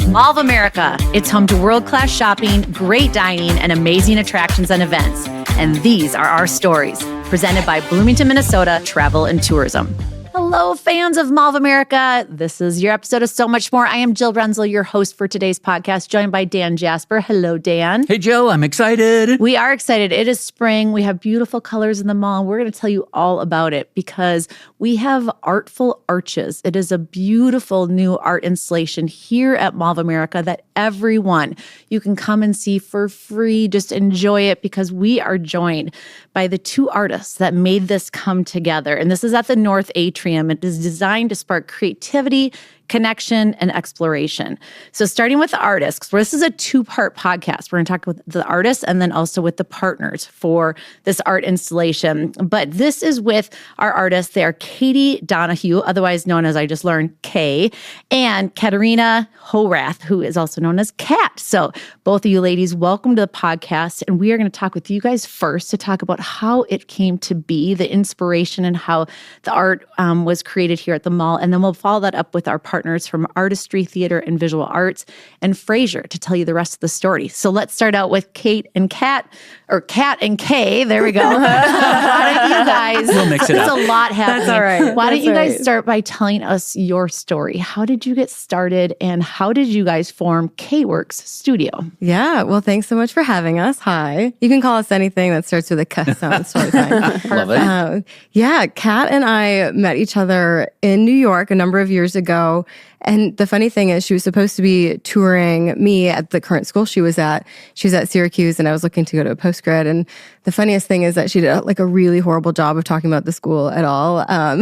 Mall of America. It's home to world-class shopping, great dining, and amazing attractions and events. And these are our stories, presented by Bloomington, Minnesota Travel and Tourism. Hello, fans of Mall of America. This is your episode of So Much More. I am Jill Renzel, your host for today's podcast, joined by Dan Jasper. Hello, Dan. Hey, Jill. I'm excited. We are excited. It is spring. We have beautiful colors in the mall. We're going to tell you all about it because we have Artful Arches. It is a beautiful new art installation here at Mall of America that everyone you can come and see for free. Just enjoy it because we are joined by the two artists that made this come together. And this is at the North Atrium. It is designed to spark creativity, connection, and exploration. So starting with the artists, this is a two-part podcast. We're going to talk with the artists and then also with the partners for this art installation. But this is with our artists. They are Katie Donahue, otherwise known as, I just learned, Kay, and Katharina Hoerath, who is also known as Kat. So both of you ladies, welcome to the podcast. And we are going to talk with you guys first to talk about how it came to be, the inspiration and how the art was created here at the mall. And then we'll follow that up with our partners from Artistry, Theater, and Visual Arts, and Fraser to tell you the rest of the story. So let's start out with Kate and Kat, or Kat and Kay. There we go. Why don't you guys? We'll mix it up. It's a lot happening. That's all right. Why don't you guys start by telling us your story? How did you get started, and how did you guys form K-Works Studio? Yeah, well, thanks so much for having us. Hi. You can call us anything that starts with a K, so it's totally fine. Love it. Yeah, Kat and I met each other in New York a number of years ago. And the funny thing is, she was supposed to be touring me at the current school she was at. She was at Syracuse, and I was looking to go to a postgrad. And the funniest thing is that she did a really horrible job of talking about the school at all. I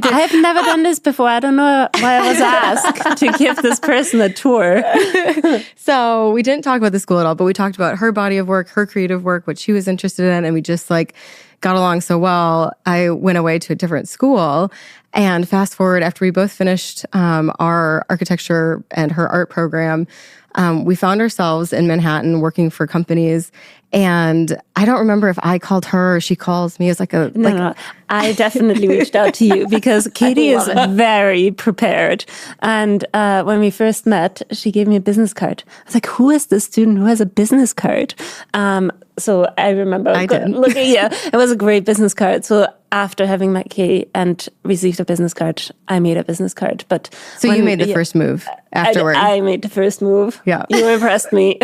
have never done this before. I don't know why I was asked to give this person a tour. So we didn't talk about the school at all, but we talked about her body of work, her creative work, what she was interested in, and we just got along so well. I went away to a different school, and fast forward, after we both finished our architecture and her art program, we found ourselves in Manhattan working for companies. And I don't remember if I called her or she calls me. It's No. I definitely reached out to you because Katie is very prepared. And when we first met, she gave me a business card. I was like, who is this student who has a business card? So I remember looking, it was a great business card. So after having met Katie and received a business card, I made a business card. But so you made the first move afterward. I made the first move. Yeah. You impressed me.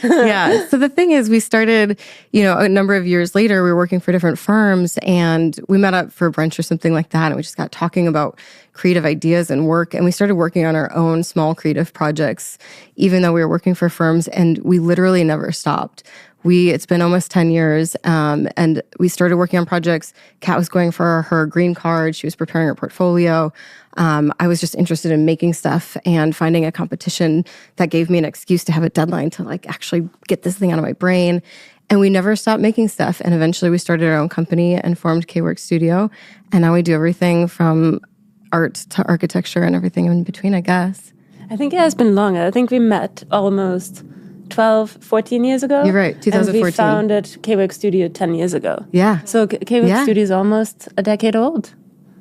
Yeah. So the thing is, we started, a number of years later, we were working for different firms, and we met up for brunch or something like that. And we just got talking about creative ideas and work. And we started working on our own small creative projects, even though we were working for firms, and we literally never stopped. It's been almost 10 years, and we started working on projects. Kat was going for her green card. She was preparing her portfolio. I was just interested in making stuff and finding a competition that gave me an excuse to have a deadline to actually get this thing out of my brain. And we never stopped making stuff. And eventually we started our own company and formed K-Works Studio. And now we do everything from art to architecture and everything in between, I guess. I think it has been longer. I think we met almost 12, 14 years ago. You're right, 2014. And we founded K-Works Studio 10 years ago. Yeah. So K-Works Studio is almost a decade old.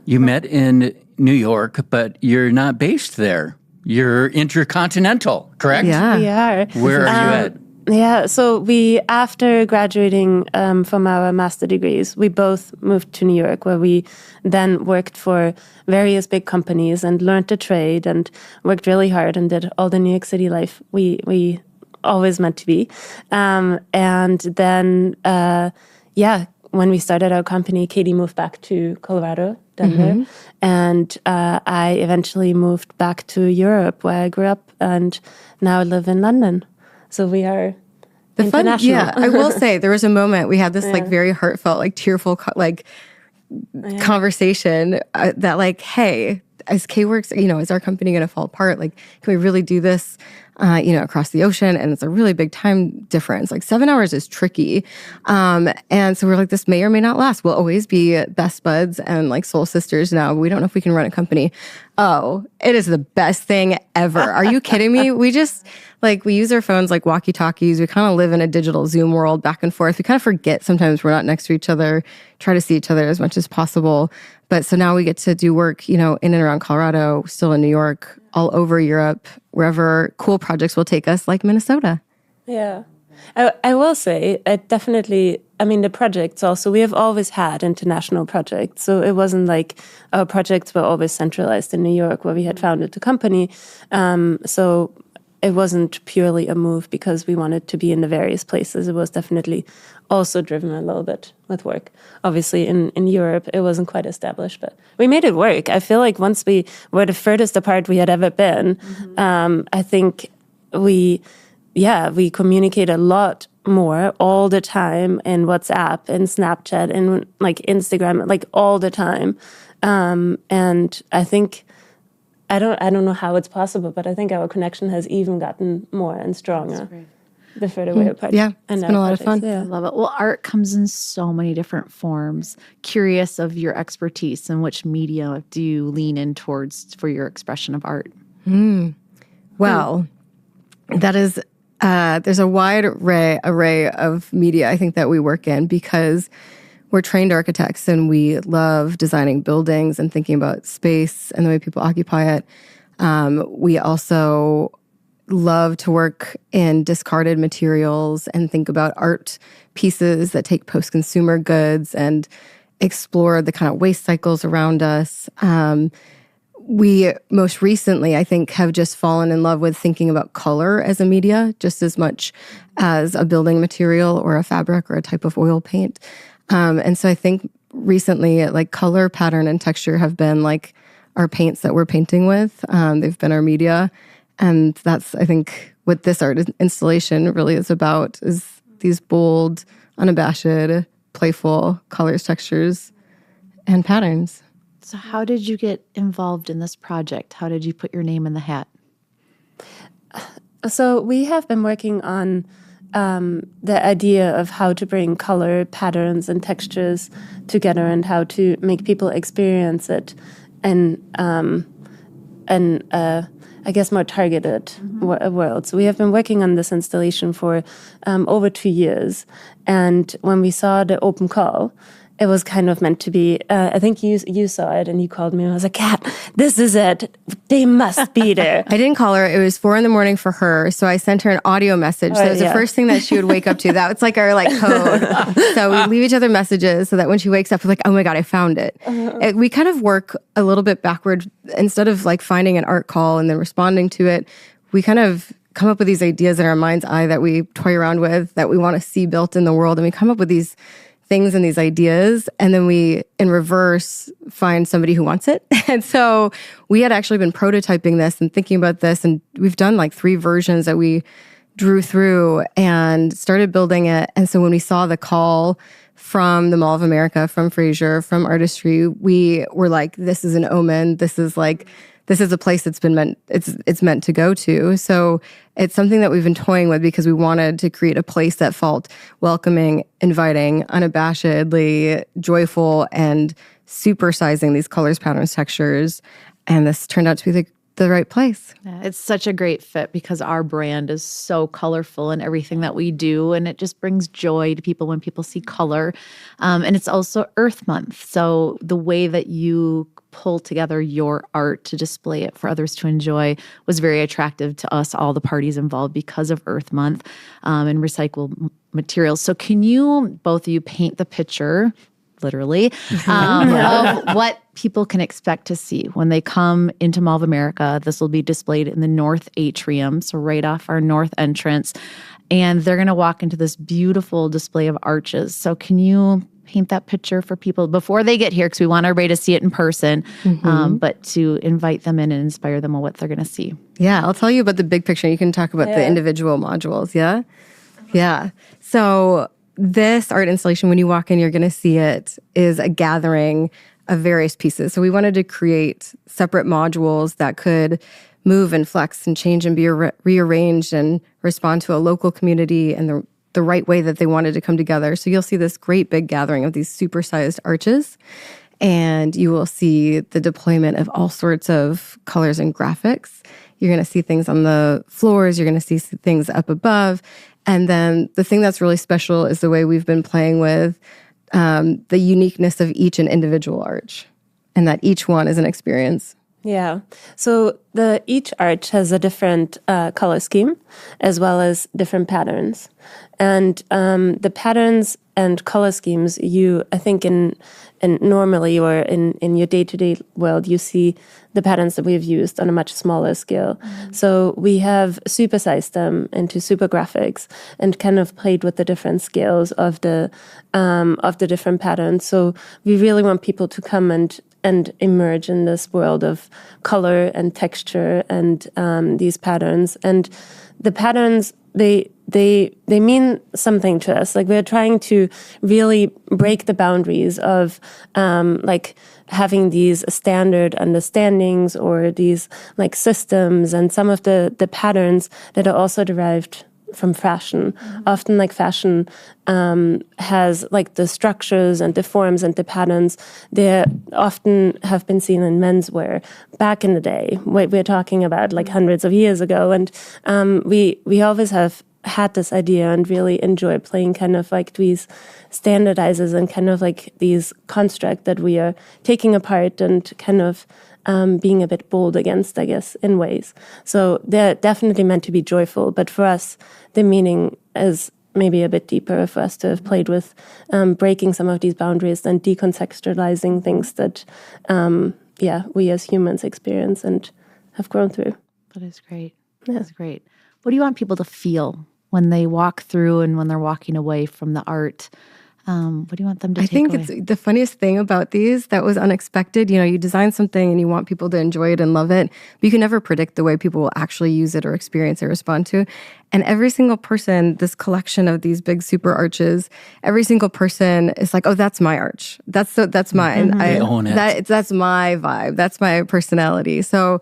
You met in New York, but you're not based there. You're intercontinental, correct? Yeah. We are. Where are you at? Yeah, so after graduating from our master degrees, we both moved to New York, where we then worked for various big companies and learned the trade and worked really hard and did all the New York City life we always meant to be. And then, when we started our company, Katie moved back to Colorado, Denver, and I eventually moved back to Europe, where I grew up, and now live in London. So we are international. I will say there was a moment we had this very heartfelt, tearful, conversation that hey, as K-Works, is our company going to fall apart? Can we really do this, across the ocean? And it's a really big time difference. 7 hours is tricky. And so we're this may or may not last. We'll always be best buds and soul sisters now. But we don't know if we can run a company. Oh, it is the best thing ever. Are you kidding me? We just, we use our phones like walkie-talkies. We kind of live in a digital Zoom world back and forth. We kind of forget sometimes we're not next to each other, try to see each other as much as possible. But so now we get to do work, in and around Colorado, still in New York, all over Europe, wherever cool projects will take us, like Minnesota. Yeah. I will say, the projects also, we have always had international projects. So it wasn't like our projects were always centralized in New York where we had founded the company. So it wasn't purely a move because we wanted to be in the various places. It was definitely also driven a little bit with work. Obviously, in Europe, it wasn't quite established, but we made it work. I feel like once we were the furthest apart we had ever been, I think we communicate a lot more all the time in WhatsApp and Snapchat and like Instagram, like all the time. And I think, I don't know how it's possible, but I think our connection has even gotten more and stronger the further we're apart. Yeah, it's been a lot of fun. I love it. Well, art comes in so many different forms. Curious of your expertise and which media do you lean in towards for your expression of art? Well, that is, there's a wide array of media I think that we work in because we're trained architects and we love designing buildings and thinking about space and the way people occupy it. We also love to work in discarded materials and think about art pieces that take post-consumer goods and explore the kind of waste cycles around us. We most recently, I think, have just fallen in love with thinking about color as a media just as much as a building material or a fabric or a type of oil paint. And so I think recently, like color, pattern, and texture have been like our paints that we're painting with. They've been our media. And that's, I think, what this art installation really is about, is these bold, unabashed, playful colors, textures, and patterns. So how did you get involved in this project? How did you put your name in the hat? So we have been working on the idea of how to bring color, patterns, and textures together and how to make people experience it in I guess, more targeted world. So we have been working on this installation for over 2 years. And when we saw the open call, it was kind of meant to be, I think you saw it and you called me and I was like, Kat, this is it. They must be there. I didn't call her. It was 4 a.m. for her. So I sent her an audio message. So it was the first thing that she would wake up to. That was like our code. So we leave each other messages so that when she wakes up, we're like, oh my God, I found it. We kind of work a little bit backward. Instead of like finding an art call and then responding to it, we kind of come up with these ideas in our mind's eye that we toy around with, that we want to see built in the world. And we come up with these things and these ideas, and then we, in reverse, find somebody who wants it. And so we had actually been prototyping this and thinking about this, and we've done like 3 versions that we drew through and started building it. And so when we saw the call from the Mall of America, from Fraser, from Artistry, we were like, this is an omen. This is a place that's been meant, it's meant to go to. So it's something that we've been toying with because we wanted to create a place that felt welcoming, inviting, unabashedly joyful, and supersizing these colors, patterns, textures. And this turned out to be the right place. Yeah, it's such a great fit because our brand is so colorful in everything that we do, and it just brings joy to people when people see color. And it's also Earth Month. So the way that you pull together your art to display it for others to enjoy was very attractive to us, all the parties involved, because of Earth Month and recycled materials. So can you, both of you, paint the picture, literally, of what people can expect to see when they come into Mall of America? This will be displayed in the North Atrium, so right off our north entrance. And they're going to walk into this beautiful display of arches. So can you paint that picture for people before they get here, because we want everybody to see it in person, but to invite them in and inspire them on what they're going to see. Yeah, I'll tell you about the big picture. You can talk about the individual modules, yeah? Yeah. So this art installation, when you walk in, you're going to see it, is a gathering of various pieces. So we wanted to create separate modules that could move and flex and change and be rearranged and respond to a local community and the right way that they wanted to come together. So you'll see this great big gathering of these supersized arches, and you will see the deployment of all sorts of colors and graphics. You're going to see things on the floors. You're going to see things up above. And then the thing that's really special is the way we've been playing with the uniqueness of each and individual arch, and that each one is an experience. Yeah. So each arch has a different color scheme as well as different patterns. And the patterns and color schemes, I think in normally or in your day-to-day world, you see the patterns that we've used on a much smaller scale. Mm-hmm. So we have supersized them into super graphics and kind of played with the different scales of the different patterns. So we really want people to come and emerge in this world of color and texture and these patterns. And the patterns, they mean something to us. Like, we're trying to really break the boundaries of like having these standard understandings or these like systems, and some of the patterns that are also derived from fashion. Mm-hmm. Often, like, fashion has like the structures and the forms and the patterns. They often have been seen in menswear back in the day. We're talking about like hundreds of years ago, and we always have had this idea and really enjoy playing kind of like these standardizers and kind of like these construct that we are taking apart and kind of being a bit bold against, I guess, in ways. So they're definitely meant to be joyful, but for us, the meaning is maybe a bit deeper for us to have played with breaking some of these boundaries and decontextualizing things that, we as humans experience and have grown through. That is great. That's great. What do you want people to feel when they walk through and when they're walking away from the art? What do you want them to take away? I think it's the funniest thing about these that was unexpected. You design something and you want people to enjoy it and love it, but you can never predict the way people will actually use it or experience or respond to. And every single person, this collection of these big super arches, every single person is like, oh, that's my arch. That's mine. Mm-hmm. They own it. That's my vibe. That's my personality. So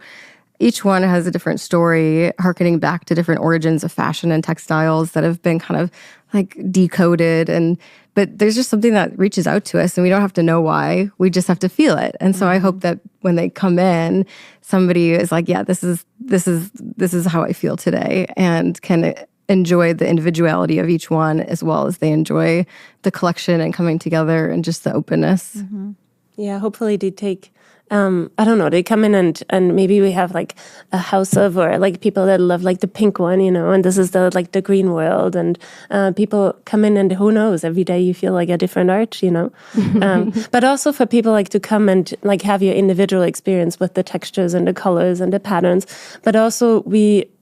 each one has a different story, hearkening back to different origins of fashion and textiles that have been kind of like decoded. But there's just something that reaches out to us, and we don't have to know why. We just have to feel it. And so I hope that when they come in, somebody is like, yeah, this is how I feel today, and can enjoy the individuality of each one as well as they enjoy the collection and coming together and just the openness. Mm-hmm. Yeah, hopefully they take, I don't know, they come in and maybe we have like a house of, or like people that love like the pink one, and this is the green world, and people come in and who knows, every day you feel like a different art, but also for people like to come and like have your individual experience with the textures and the colors and the patterns, but also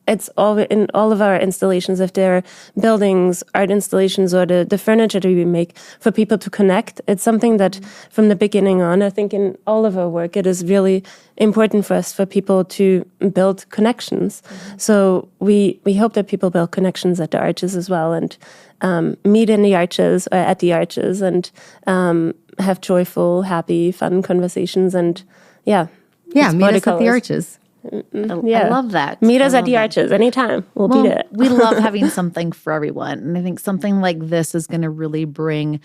it's all in all of our installations, if they're buildings, art installations, or the furniture that we make, for people to connect. It's something that from the beginning on, I think in all of our work, it is really important for us for people to build connections. Mm-hmm. So we hope that people build connections at the arches as well, and meet in the arches or at the arches, and have joyful, happy, fun conversations, and meet us at the arches. I love that. Meet us at the arches anytime. We'll be there. We love having something for everyone. And I think something like this is going to really bring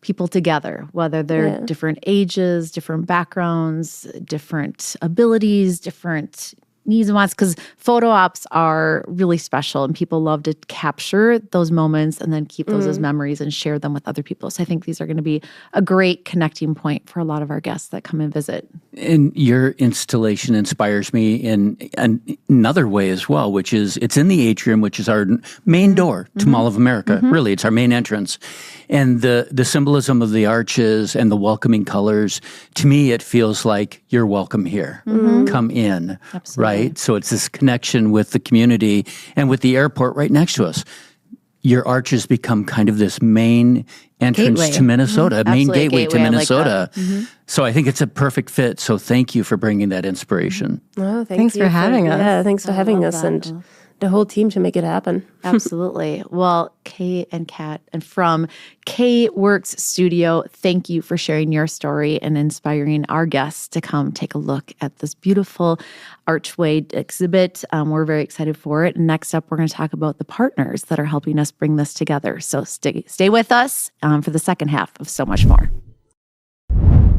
people together, whether they're different ages, different backgrounds, different abilities, different needs and wants, because photo ops are really special and people love to capture those moments and then keep those as memories and share them with other people. So I think these are going to be a great connecting point for a lot of our guests that come and visit. And your installation inspires me in another way as well, which is it's in the Atrium, which is our main door to Mall of America. Really, it's our main entrance. And the symbolism of the arches and the welcoming colors, to me, it feels like you're welcome here. Come in. Absolutely. Right? So it's this connection with the community and with the airport right next to us. Your arches become kind of this main entrance gateway to Minnesota, main gateway to Minnesota. Like so I think it's a perfect fit. So thank you for bringing that inspiration. Oh, thanks for having us. Yeah, thanks for having us. And the whole team to make it happen. Absolutely. Well, Kay and Kat, and from K Works Studio, thank you for sharing your story and inspiring our guests to come take a look at this beautiful archway exhibit. We're very excited for it. And next up, we're going to talk about the partners that are helping us bring this together. So stay with us for the second half of So Much More.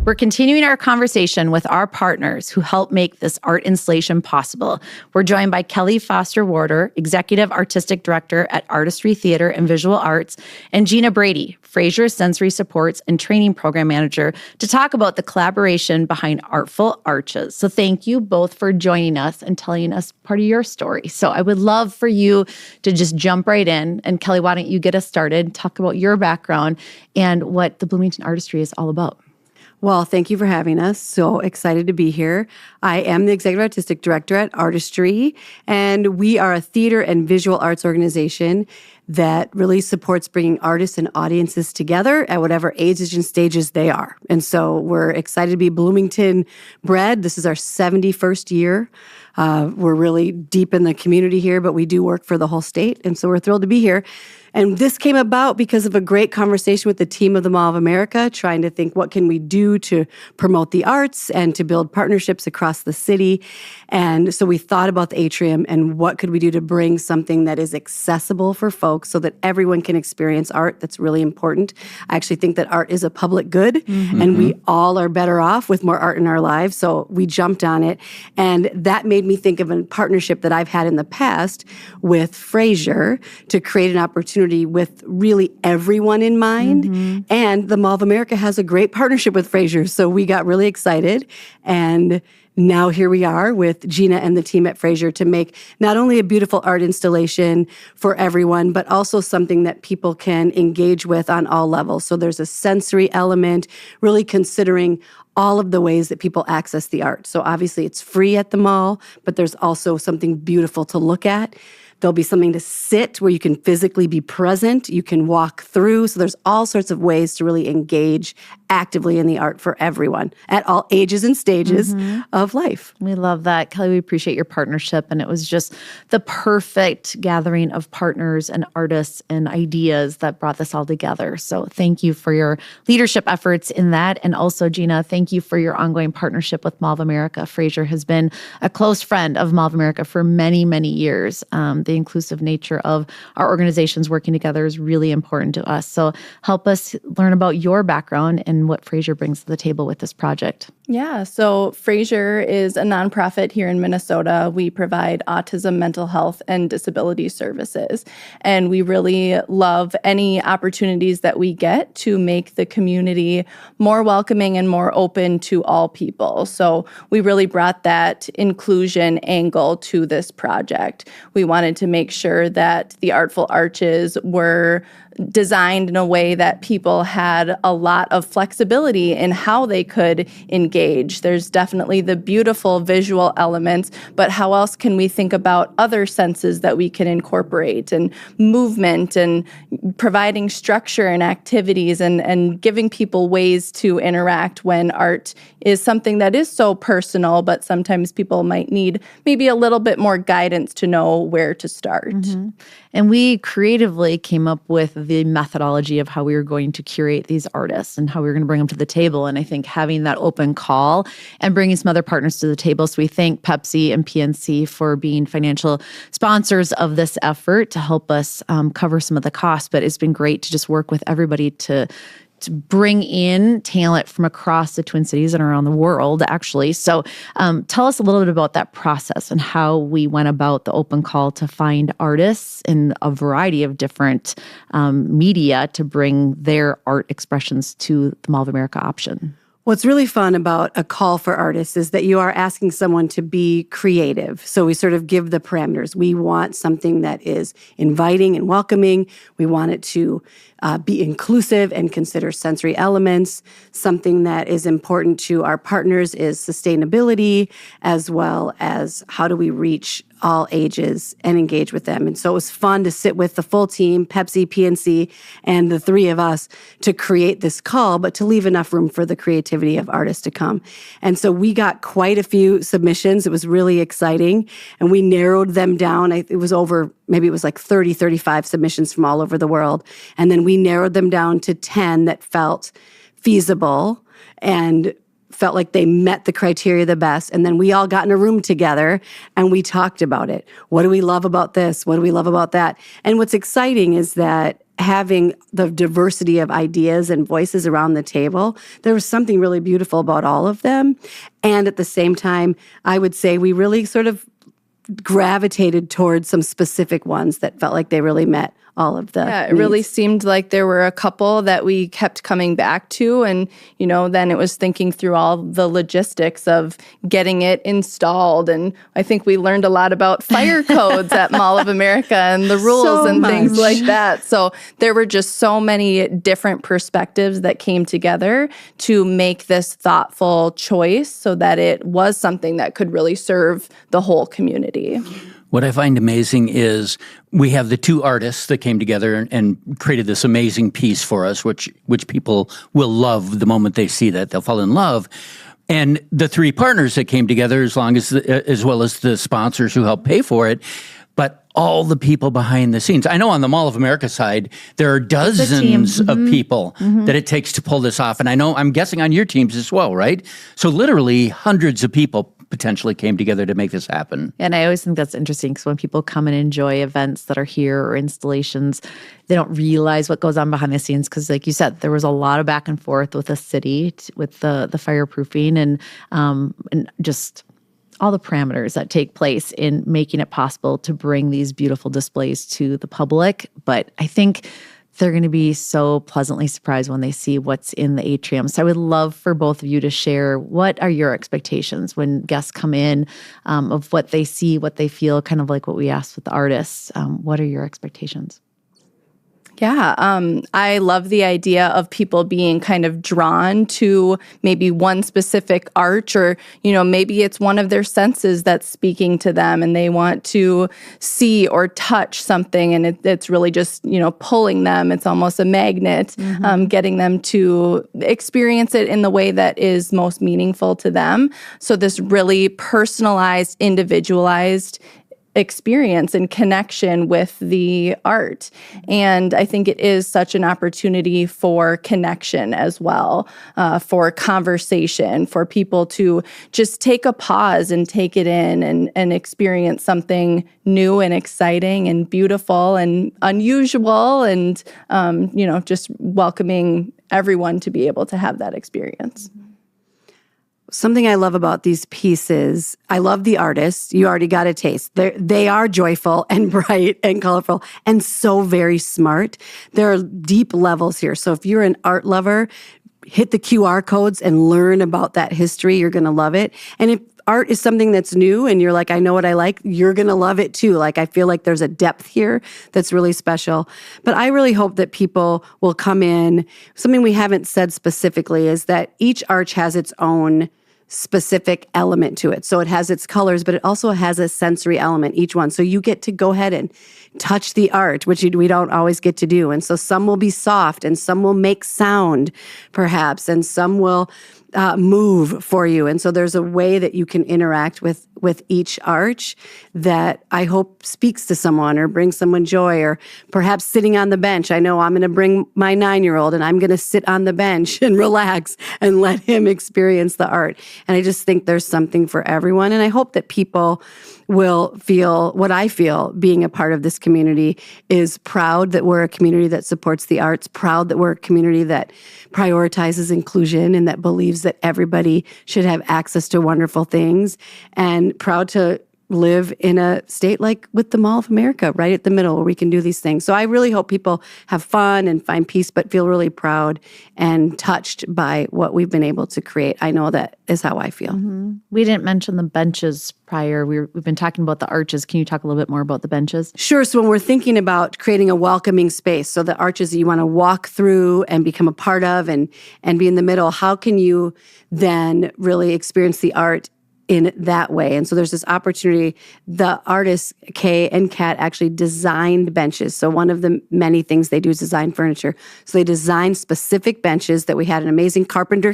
We're continuing our conversation with our partners who help make this art installation possible. We're joined by Kelli Foster-Warder, Executive Artistic Director at Artistry Theater and Visual Arts, and Gina Brady, Fraser Sensory Supports and Training Program Manager, to talk about the collaboration behind Artful Arches. So thank you both for joining us and telling us part of your story. So I would love for you to just jump right in. And Kelli, why don't you get us started, talk about your background and what the Bloomington Artistry is all about. Well, thank you for having us. So excited to be here. I am the Executive Artistic Director at Artistry, and we are a theater and visual arts organization that really supports bringing artists and audiences together at whatever ages and stages they are. And so we're excited to be Bloomington bred. This is our 71st year. We're really deep in the community here, but we do work for the whole state. And so we're thrilled to be here. And this came about because of a great conversation with the team of the Mall of America, trying to think what can we do to promote the arts and to build partnerships across the city. And so we thought about the Atrium and what could we do to bring something that is accessible for folks so that everyone can experience art. That's really important. I actually think that art is a public good, and we all are better off with more art in our lives. So we jumped on it. And that made me think of a partnership that I've had in the past with Fraser to create an opportunity with really everyone in mind. And the Mall of America has a great partnership with Fraser. So we got really excited. And now here we are with Gina and the team at Fraser to make not only a beautiful art installation for everyone, but also something that people can engage with on all levels. So there's a sensory element, really considering all of the ways that people access the art. So obviously it's free at the mall, but there's also something beautiful to look at. There'll be something to sit where you can physically be present. You can walk through. So there's all sorts of ways to really engage actively in the art for everyone at all ages and stages of life. We love that. Kelli, we appreciate your partnership. And it was just the perfect gathering of partners and artists and ideas that brought this all together. So thank you for your leadership efforts in that. And also, Gina, thank you for your ongoing partnership with Mall of America. Fraser has been a close friend of Mall of America for many, many years. The inclusive nature of our organizations working together is really important to us. So help us learn about your background and what Fraser brings to the table with this project. Yeah, so Fraser is a nonprofit here in Minnesota. We provide autism, mental health, and disability services. And we really love any opportunities that we get to make the community more welcoming and more open to all people. So we really brought that inclusion angle to this project. We wanted to make sure that the Artful Arches were designed in a way that people had a lot of flexibility in how they could engage. There's definitely the beautiful visual elements, but how else can we think about other senses that we can incorporate, and movement, and providing structure and activities, and giving people ways to interact when art is something that is so personal, but sometimes people might need maybe a little bit more guidance to know where to start. And we creatively came up with the methodology of how we were going to curate these artists and how we were going to bring them to the table. And I think having that open call and bringing some other partners to the table. So we thank Pepsi and PNC for being financial sponsors of this effort to help us cover some of the costs. But it's been great to just work with everybody to bring in talent from across the Twin Cities and around the world, actually. So tell us a little bit about that process and how we went about the open call to find artists in a variety of different media to bring their art expressions to the Mall of America option. What's really fun about a call for artists is that you are asking someone to be creative. So we sort of give the parameters. We want something that is inviting and welcoming. We want it to be inclusive and consider sensory elements. Something that is important to our partners is sustainability, as well as how do we reach all ages and engage with them. And so it was fun to sit with the full team, Pepsi, PNC, and the three of us to create this call, but to leave enough room for the creativity of artists to come. And so we got quite a few submissions. It was really exciting. And we narrowed them down. It was over, maybe it was like 30, 35 submissions from all over the world. And then we narrowed them down to 10 that felt feasible and felt like they met the criteria the best. And then we all got in a room together and we talked about it. What do we love about this? What do we love about that? And what's exciting is that having the diversity of ideas and voices around the table, there was something really beautiful about all of them. And at the same time, I would say we really sort of gravitated towards some specific ones that felt like they really met all of the Yeah, it needs. really seemed like there were a couple that we kept coming back to. And, then it was thinking through all the logistics of getting it installed. And I think we learned a lot about fire codes at Mall of America and the rules So and things much. like that. So there were just so many different perspectives that came together to make this thoughtful choice so that it was something that could really serve the whole community. What I find amazing is we have the two artists that came together and created this amazing piece for us, which people will love the moment they see that. They'll fall in love. And the three partners that came together, as well as the sponsors who helped pay for it, but all the people behind the scenes. I know on the Mall of America side, there are dozens of people that it takes to pull this off. And I'm guessing on your teams as well, right? So literally hundreds of people potentially came together to make this happen. And I always think that's interesting because when people come and enjoy events that are here or installations, they don't realize what goes on behind the scenes because, like you said, there was a lot of back and forth with the city, with the fireproofing and just all the parameters that take place in making it possible to bring these beautiful displays to the public. But I think they're going to be so pleasantly surprised when they see what's in the atrium. So I would love for both of you to share, what are your expectations when guests come in, of what they see, what they feel, kind of like what we asked with the artists. What are your expectations? Yeah, I love the idea of people being kind of drawn to maybe one specific arch, or, maybe it's one of their senses that's speaking to them and they want to see or touch something, and it's really just, pulling them. It's almost a magnet, getting them to experience it in the way that is most meaningful to them. So this really personalized, individualized experience and connection with the art. And I think it is such an opportunity for connection as well, for conversation, for people to just take a pause and take it in and experience something new and exciting and beautiful and unusual, and, just welcoming everyone to be able to have that experience. Something I love about these pieces, I love the artists. You already got a taste. They are joyful and bright and colorful and so very smart. There are deep levels here. So if you're an art lover, hit the QR codes and learn about that history. You're going to love it. And if art is something that's new and you're like, I know what I like, you're going to love it too. Like, I feel like there's a depth here that's really special. But I really hope that people will come in. Something we haven't said specifically is that each arch has its own specific element to it. So it has its colors, but it also has a sensory element, each one. So you get to go ahead and touch the art, which we don't always get to do. And so some will be soft and some will make sound, perhaps, and some will move for you. And so there's a way that you can interact with each arch that I hope speaks to someone or brings someone joy, or perhaps sitting on the bench. I know I'm going to bring my 9-year-old and I'm going to sit on the bench and relax and let him experience the art. And I just think there's something for everyone. And I hope that people will feel what I feel being a part of this community, is proud that we're a community that supports the arts, proud that we're a community that prioritizes inclusion and that believes that everybody should have access to wonderful things, and proud to live in a state like with the Mall of America, right at the middle, where we can do these things. So I really hope people have fun and find peace, but feel really proud and touched by what we've been able to create. I know that is how I feel. We didn't mention the benches prior. We've been talking about the arches. Can you talk a little bit more about the benches? Sure. So when we're thinking about creating a welcoming space, so the arches that you want to walk through and become a part of and be in the middle, how can you then really experience the art in that way? And so there's this opportunity. The artists, Kay and Kat, actually designed benches. So one of the many things they do is design furniture. So they designed specific benches that we had an amazing carpenter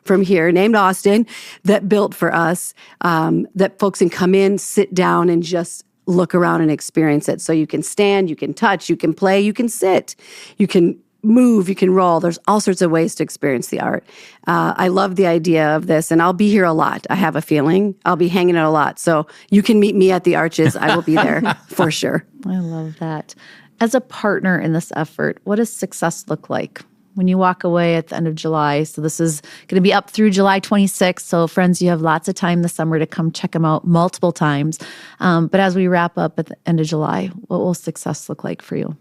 from here named Austin that built for us, that folks can come in, sit down, and just look around and experience it. So you can stand, you can touch, you can play, you can sit, you can move, you can roll. There's all sorts of ways to experience the art. I love the idea of this, and I'll be here a lot. I have a feeling I'll be hanging out a lot. So you can meet me at the Arches. I will be there for sure. I love that. As a partner in this effort, what does success look like when you walk away at the end of July? So this is going to be up through July 26th. So friends, you have lots of time this summer to come check them out multiple times. But as we wrap up at the end of July, what will success look like for you?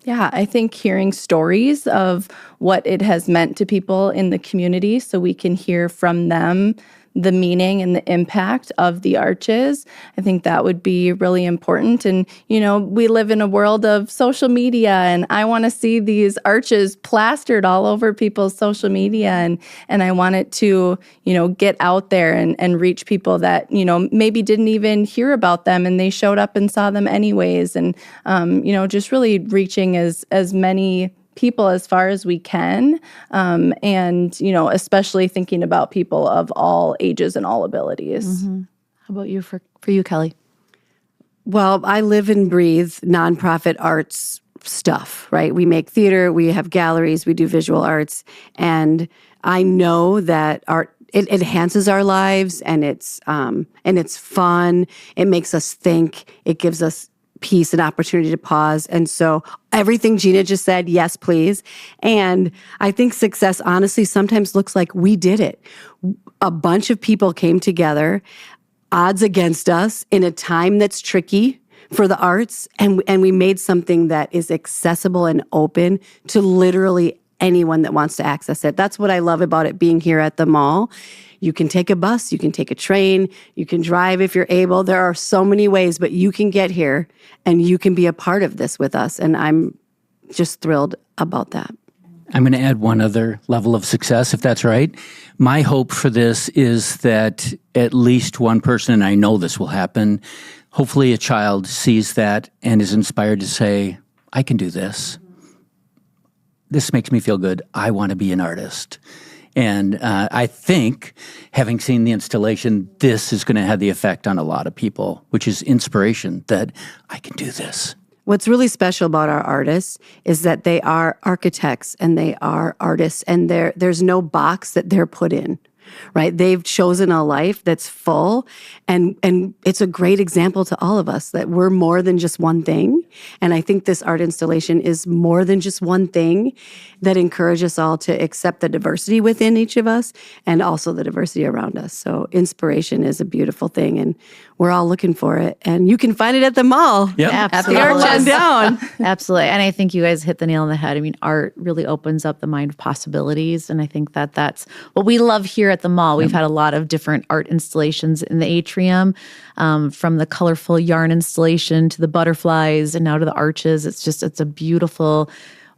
Yeah, I think hearing stories of what it has meant to people in the community so we can hear from them the meaning and the impact of the arches. I think that would be really important. And, we live in a world of social media, and I want to see these arches plastered all over people's social media. And I want it to, get out there and reach people that, maybe didn't even hear about them and they showed up and saw them anyways. And, just really reaching as many people as far as we can, and especially thinking about people of all ages and all abilities. Mm-hmm. How about you for you, Kelli? Well, I live and breathe nonprofit arts stuff, right? We make theater, we have galleries, we do visual arts, and I know that art it enhances our lives, and it's fun. It makes us think. It gives us peace and opportunity to pause. And so everything Gina just said, yes, please. And I think success, honestly, sometimes looks like we did it. A bunch of people came together, odds against us, in a time that's tricky for the arts. And we made something that is accessible and open to literally anyone that wants to access it. That's what I love about it being here at the mall. You can take a bus, you can take a train, you can drive if you're able. There are so many ways, but you can get here and you can be a part of this with us. And I'm just thrilled about that. I'm going to add one other level of success, if that's right. My hope for this is that at least one person, and I know this will happen, hopefully a child sees that and is inspired to say, I can do this. This makes me feel good. I want to be an artist. And I think, having seen the installation, this is going to have the effect on a lot of people, which is inspiration that I can do this. What's really special about our artists is that they are architects and they are artists, and there's no box that they're put in, right? They've chosen a life that's full, and it's a great example to all of us that we're more than just one thing. And I think this art installation is more than just one thing that encourages us all to accept the diversity within each of us and also the diversity around us. So inspiration is a beautiful thing, and we're all looking for it. And you can find it at the mall. Yep. Absolutely. At the Arches down. Absolutely. And I think you guys hit the nail on the head. I mean, art really opens up the mind of possibilities. And I think that that's what we love here at the mall. We've had a lot of different art installations in the atrium, from the colorful yarn installation to the butterflies and now to the arches. It's a beautiful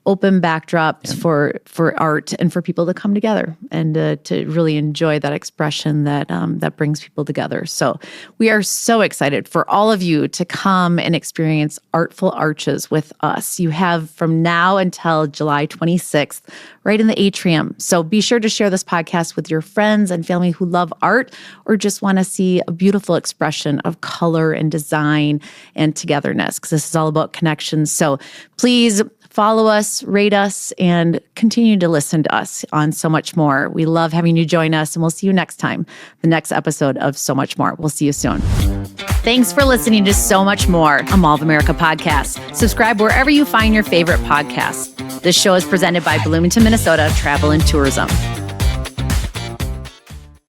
open backdrops for art and for people to come together and to really enjoy that expression that brings people together. So we are so excited for all of you to come and experience Artful Arches with us. You have from now until July 26th right in the atrium. So be sure to share this podcast with your friends and family who love art or just want to see a beautiful expression of color and design and togetherness, because this is all about connections. So please follow us, rate us, and continue to listen to us on So Much More. We love having you join us, and we'll see you next time, the next episode of So Much More. We'll see you soon. Thanks for listening to So Much More, a Mall of America podcast. Subscribe wherever you find your favorite podcasts. This show is presented by Bloomington, Minnesota Travel and Tourism.